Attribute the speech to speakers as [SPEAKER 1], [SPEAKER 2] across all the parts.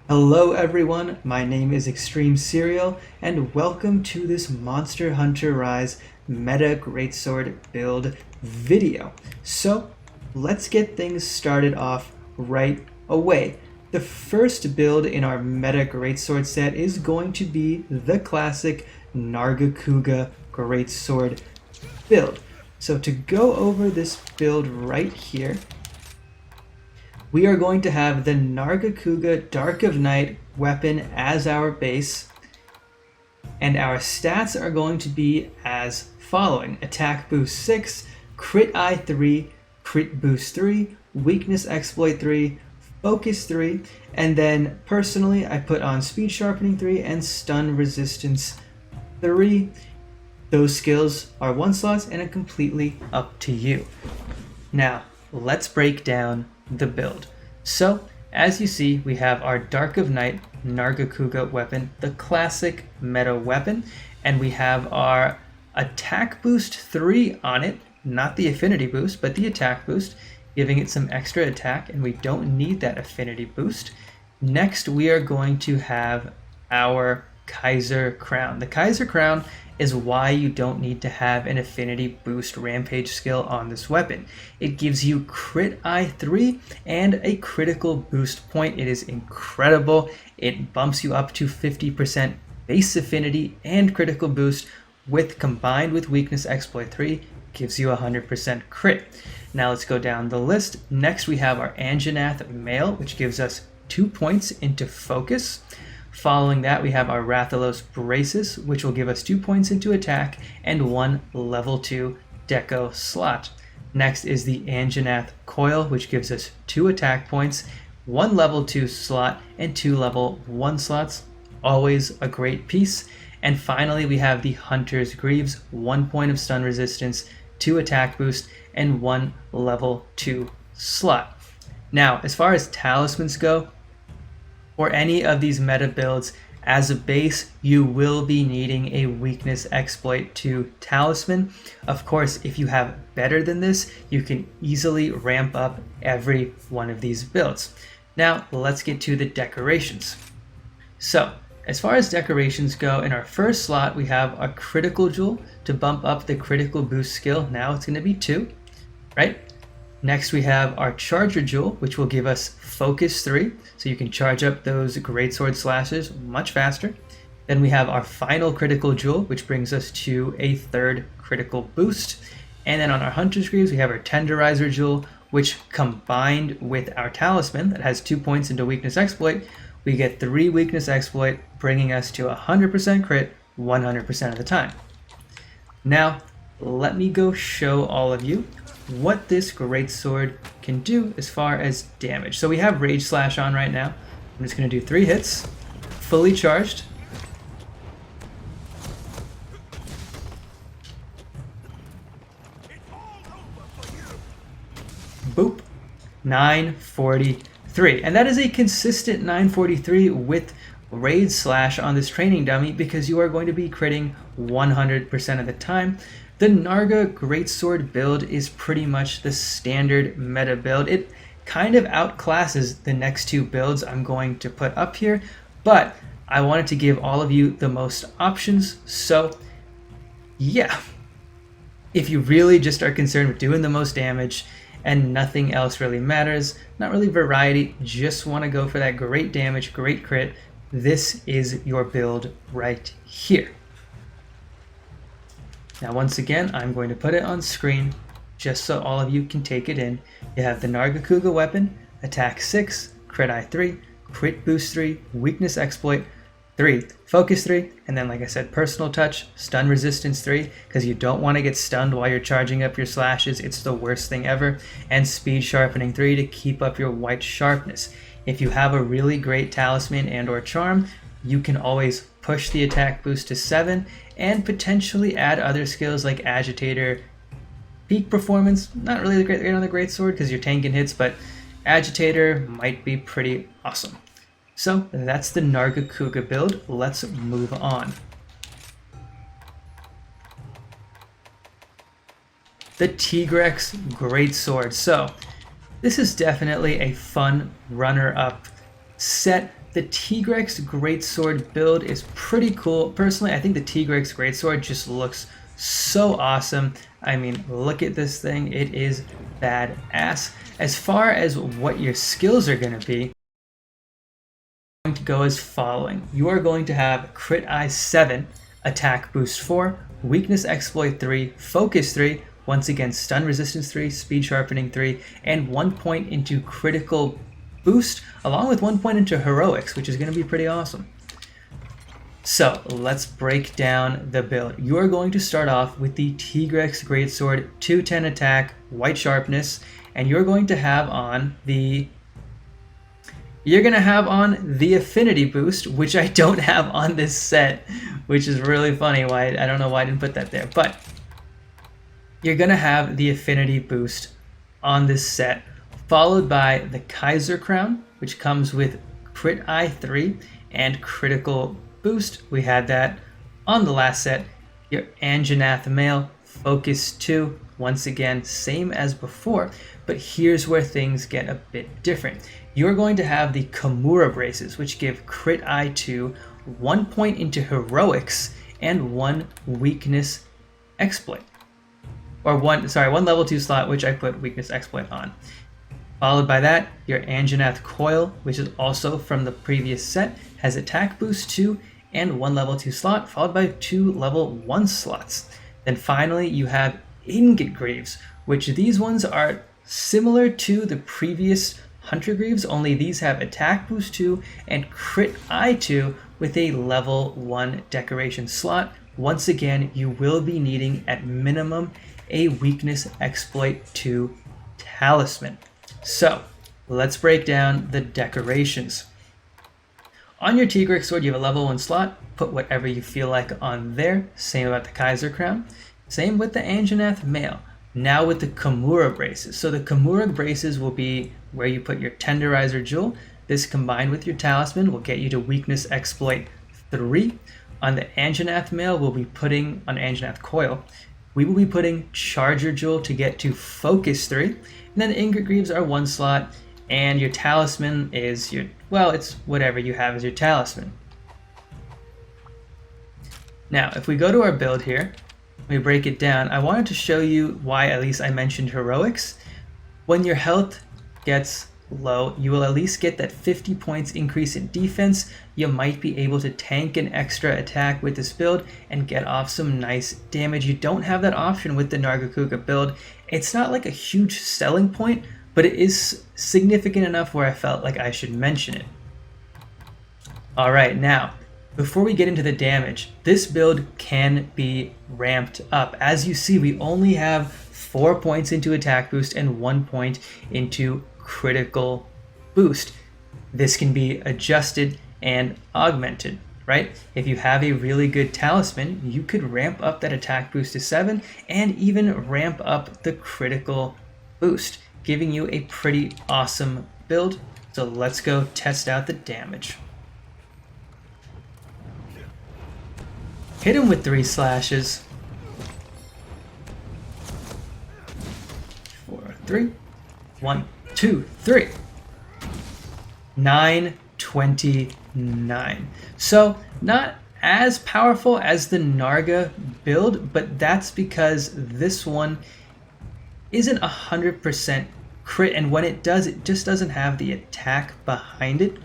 [SPEAKER 1] Hello everyone, my name is Extreme Serial, and welcome to this Monster Hunter Rise Meta Greatsword build video. So, let's get things started off right away. The first build in our Meta Greatsword set is going to be the classic Nargacuga Greatsword build. So to go over this build right here, we are going to have the Nargacuga Dark of Night weapon as our base, and our stats are going to be as following: attack boost 6, crit I 3, crit boost 3, weakness exploit 3, focus 3, and then personally I put on speed sharpening 3 and stun resistance 3. Those skills are one slots and are completely up to you. Now, let's break down the build. So, as you see, we have our Dark of Night Nargacuga weapon, the classic meta weapon, and we have our attack boost 3 on it, not the affinity boost, but the attack boost, giving it some extra attack, and we don't need that affinity boost. Next, we are going to have our Kaiser Crown. The Kaiser Crown is why you don't need to have an affinity boost rampage skill on this weapon. It gives you crit I3 and a critical boost point. It is incredible. It bumps you up to 50% base affinity and critical boost, with combined with weakness exploit 3 gives you 100% crit. Now let's go down the list. Next we have our Anjanath Mail, which gives us 2 points into focus. Following that, we have our Rathalos Braces, which will give us 2 points into attack and 1 level 2 deco slot. Next is the Anjanath Coil, which gives us 2 attack points, 1 level 2 slot, and 2 level 1 slots. Always a great piece. And finally, we have the Hunter's Greaves, 1 point of stun resistance, 2 attack boost, and 1 level 2 slot. Now, as far as talismans go, for any of these meta builds, as a base, you will be needing a weakness exploit 2 talisman. Of course, if you have better than this, you can easily ramp up every one of these builds. Now, let's get to the decorations. So, as far as decorations go, in our first slot, we have a critical jewel to bump up the critical boost skill. Now it's going to be 2, right? Next, we have our Charger Jewel, which will give us Focus 3, so you can charge up those Greatsword slashes much faster. Then we have our final Critical Jewel, which brings us to a 3rd critical boost. And then on our Hunter's Greaves, we have our Tenderizer Jewel, which combined with our Talisman that has 2 points into Weakness Exploit, we get 3 Weakness Exploit, bringing us to 100% crit 100% of the time. Now, let me go show all of you what this Greatsword can do as far as damage. So we have Rage Slash on right now. I'm just going to do 3 hits, fully charged. Boop. 943. And that is a consistent 943 with Rage Slash on this training dummy, because you are going to be critting 100% of the time. The Narga Greatsword build is pretty much the standard meta build. It kind of outclasses the next 2 builds I'm going to put up here, but I wanted to give all of you the most options. So yeah, if you really just are concerned with doing the most damage and nothing else really matters, not really variety, just want to go for that great damage, great crit, this is your build right here. Now once again, I'm going to put it on screen just so all of you can take it in. You have the Nargacuga weapon, attack 6, crit I3, crit boost 3, weakness exploit 3, focus 3, and then like I said, personal touch, stun resistance 3, because you don't want to get stunned while you're charging up your slashes. It's the worst thing ever. And speed sharpening 3 to keep up your white sharpness. If you have a really great talisman and or charm, you can always push the attack boost to 7 and potentially add other skills like Agitator. Peak performance, not really great on the Greatsword because you're tanking hits, but Agitator might be pretty awesome. So that's the Nargacuga build. Let's move on. The Tigrex Greatsword. So this is definitely a fun runner-up set. the Tigrex Greatsword build is pretty cool. Personally, I think the Tigrex Greatsword just looks so awesome. I mean, look at this thing. It is badass. As far as what your skills are going to be, going to go as following. You are going to have Crit Eye 7, Attack Boost 4, Weakness Exploit 3, Focus 3, once again Stun Resistance 3, Speed Sharpening 3, and 1 point into Critical Boost, along with 1 point into Heroics, which is going to be pretty awesome. So let's break down the build. You are going to start off with the Tigrex Greatsword, 210 attack, white sharpness, and you're going to have on the affinity boost, which I don't have on this set, which is really funny. Why I don't know why I didn't put that there, but you're gonna have the affinity boost on this set, followed by the Kaiser Crown, which comes with Crit Eye 3 and Critical Boost. We had that on the last set. Your Anjanath Mail, Focus 2, once again, same as before, but here's where things get a bit different. You're going to have the Kimura Braces, which give Crit Eye 2, 1 point into Heroics, and 1 Weakness Exploit. Or one level 2 slot, which I put Weakness Exploit on. Followed by that, your Anjanath Coil, which is also from the previous set, has Attack Boost 2 and 1 level 2 slot, followed by 2 level 1 slots. Then finally, you have Ingot Greaves, which these ones are similar to the previous Hunter Greaves, only these have Attack Boost 2 and Crit Eye 2 with a level 1 decoration slot. Once again, you will be needing at minimum a Weakness Exploit 2 Talisman. So, let's break down the decorations. On your Tigrex sword, you have a level 1 slot. Put whatever you feel like on there. Same about the Kaiser Crown. Same with the Anjanath Mail. Now with the Kimura Braces. So the Kimura Braces will be where you put your Tenderizer Jewel. This combined with your Talisman will get you to Weakness Exploit 3. On the Anjanath Mail, we'll be putting, on Anjanath Coil, we will be putting Charger Jewel to get to Focus 3. And then the Ingot Greaves are 1 slot, and your Talisman is your, well, it's whatever you have as your Talisman. Now, if we go to our build here, we break it down, I wanted to show you why at least I mentioned Heroics. When your health gets low, you will at least get that 50 points increase in defense. You might be able to tank an extra attack with this build and get off some nice damage. You don't have that option with the Nargacuga build. It's not like a huge selling point, but it is significant enough where I felt like I should mention it. Alright, now, before we get into the damage, this build can be ramped up. As you see, we only have 4 points into attack boost and 1 point into critical boost. This can be adjusted and augmented, right? If you have a really good talisman, you could ramp up that attack boost to 7 and even ramp up the critical boost, giving you a pretty awesome build. So let's go test out the damage. Hit him with 3 slashes. 4, 3. 1, 2, 3. 929. So not as powerful as the Narga build, but that's because this one isn't 100% crit, and when it does, it just doesn't have the attack behind it.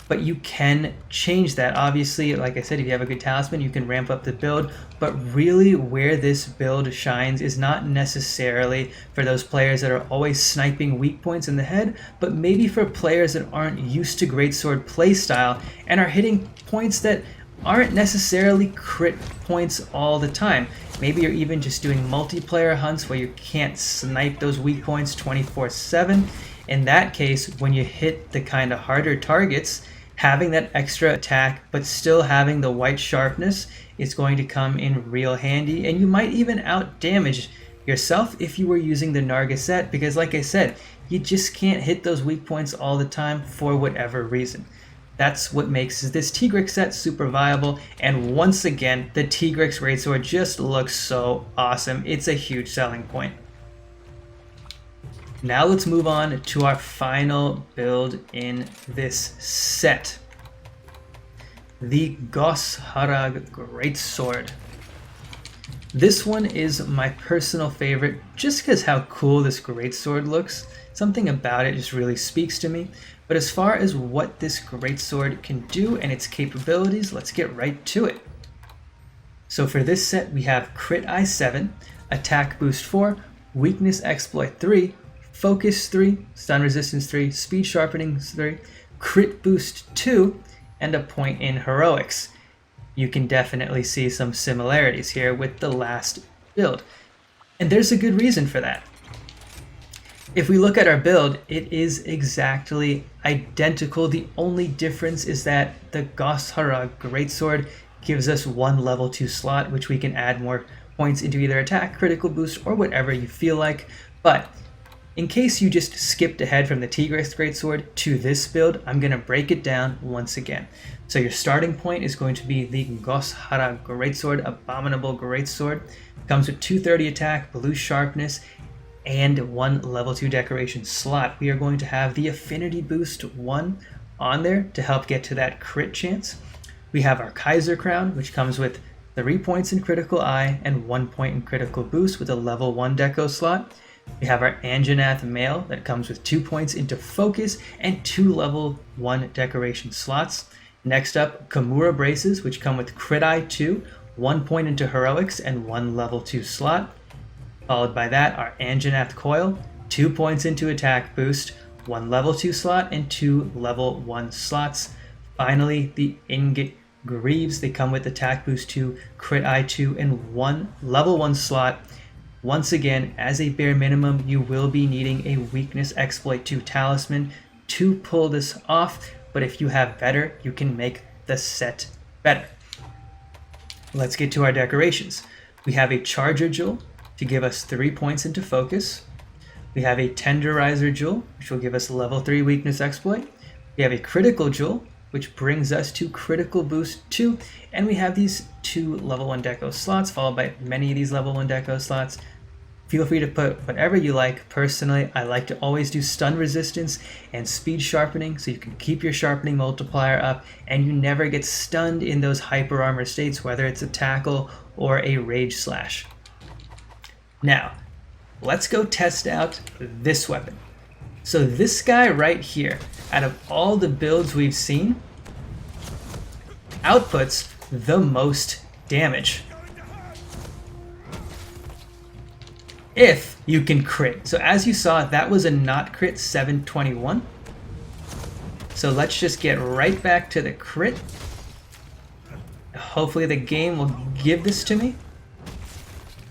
[SPEAKER 1] But you can change that. Obviously, like I said, if you have a good talisman, you can ramp up the build. But really where this build shines is not necessarily for those players that are always sniping weak points in the head, but maybe for players that aren't used to greatsword playstyle and are hitting points that aren't necessarily crit points all the time. Maybe you're even just doing multiplayer hunts where you can't snipe those weak points 24/7. In that case, when you hit the kind of harder targets, having that extra attack but still having the white sharpness is going to come in real handy, and you might even out damage yourself if you were using the Narga set, because like I said, you just can't hit those weak points all the time for whatever reason. That's what makes this Tigrex set super viable, and once again, the Tigrex Greatsword just looks so awesome. It's a huge selling point. Now let's move on to our final build in this set. The Goss Harag Greatsword. This one is my personal favorite just because how cool this greatsword looks. Something about it just really speaks to me. But as far as what this greatsword can do and its capabilities, let's get right to it. So for this set we have Crit I 7, Attack Boost 4, Weakness Exploit 3, Focus 3, Stun Resistance 3, Speed Sharpening 3, Crit Boost 2, and a point in Heroics. You can definitely see some similarities here with the last build. And there's a good reason for that. If we look at our build, it is exactly identical. The only difference is that the Goss Harag Greatsword gives us one level 2 slot, which we can add more points into either attack, critical boost, or whatever you feel like. But in case you just skipped ahead from the Tigrex Greatsword to this build, I'm going to break it down once again. So your starting point is going to be the Goss Harag Greatsword, Abominable Greatsword. Comes with 230 attack, blue sharpness, and one level 2 decoration slot. We are going to have the Affinity Boost 1 on there to help get to that crit chance. We have our Kaiser Crown, which comes with 3 points in critical eye and 1 point in critical boost with a level 1 deco slot. We have our Anjanath Mail that comes with 2 points into focus and 2 level 1 decoration slots. Next up, Kimura Braces, which come with Crit Eye 2, 1 point into heroics and 1 level 2 slot. Followed by that, our Anjanath Coil, 2 points into attack boost, 1 level 2 slot and 2 level 1 slots. Finally, the Ingot Greaves, they come with attack boost 2, Crit Eye 2, and 1 level 1 slot. Once again, as a bare minimum, you will be needing a Weakness Exploit 2 Talisman to pull this off, but if you have better, you can make the set better. Let's get to our decorations. We have a Charger Jewel to give us 3 points into focus. We have a Tenderizer Jewel, which will give us a level 3 Weakness Exploit. We have a Critical Jewel, which brings us to Critical Boost 2, and we have these 2 level 1 deco slots, followed by many of these level 1 deco slots. Feel free to put whatever you like. Personally, I like to always do stun resistance and speed sharpening so you can keep your sharpening multiplier up and you never get stunned in those hyper armor states, whether it's a tackle or a rage slash. Now, let's go test out this weapon. So this guy right here, out of all the builds we've seen, outputs the most damage. If you can crit. So as you saw, that was a not crit 721. So let's just get right back to the crit. Hopefully the game will give this to me.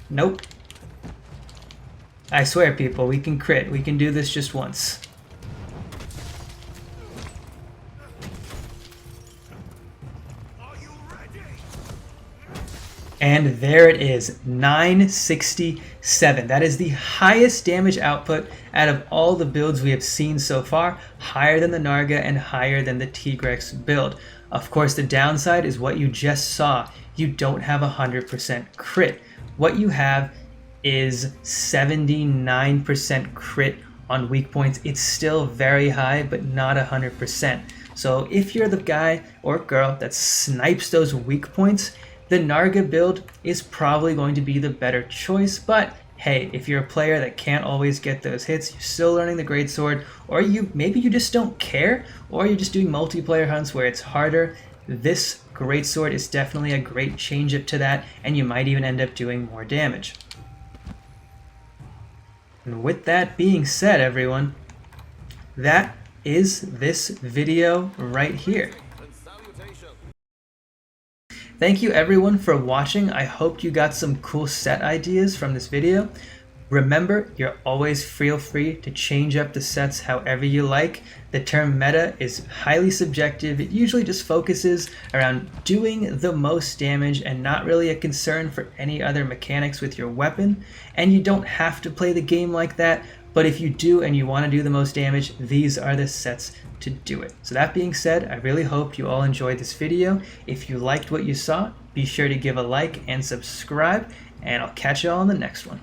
[SPEAKER 1] Nope. I swear, people, we can crit. We can do this just once. And there it is, 967. That is the highest damage output out of all the builds we have seen so far, higher than the Narga and higher than the Tigrex build. Of course, the downside is what you just saw. You don't have 100% crit. What you have is 79% crit on weak points. It's still very high, but not 100%. So if you're the guy or girl that snipes those weak points, the Narga build is probably going to be the better choice, but hey, if you're a player that can't always get those hits, you're still learning the greatsword, or maybe you just don't care, or you're just doing multiplayer hunts where it's harder, this greatsword is definitely a great change-up to that, and you might even end up doing more damage. And with that being said, everyone, that is this video right here. Thank you everyone for watching. I hope you got some cool set ideas from this video. Remember, you're always feel free to change up the sets however you like. The term meta is highly subjective. It usually just focuses around doing the most damage and not really a concern for any other mechanics with your weapon. And you don't have to play the game like that, but if you do and you want to do the most damage, these are the sets to do it. So that being said, I really hope you all enjoyed this video. If you liked what you saw, be sure to give a like and subscribe, and I'll catch you all in the next one.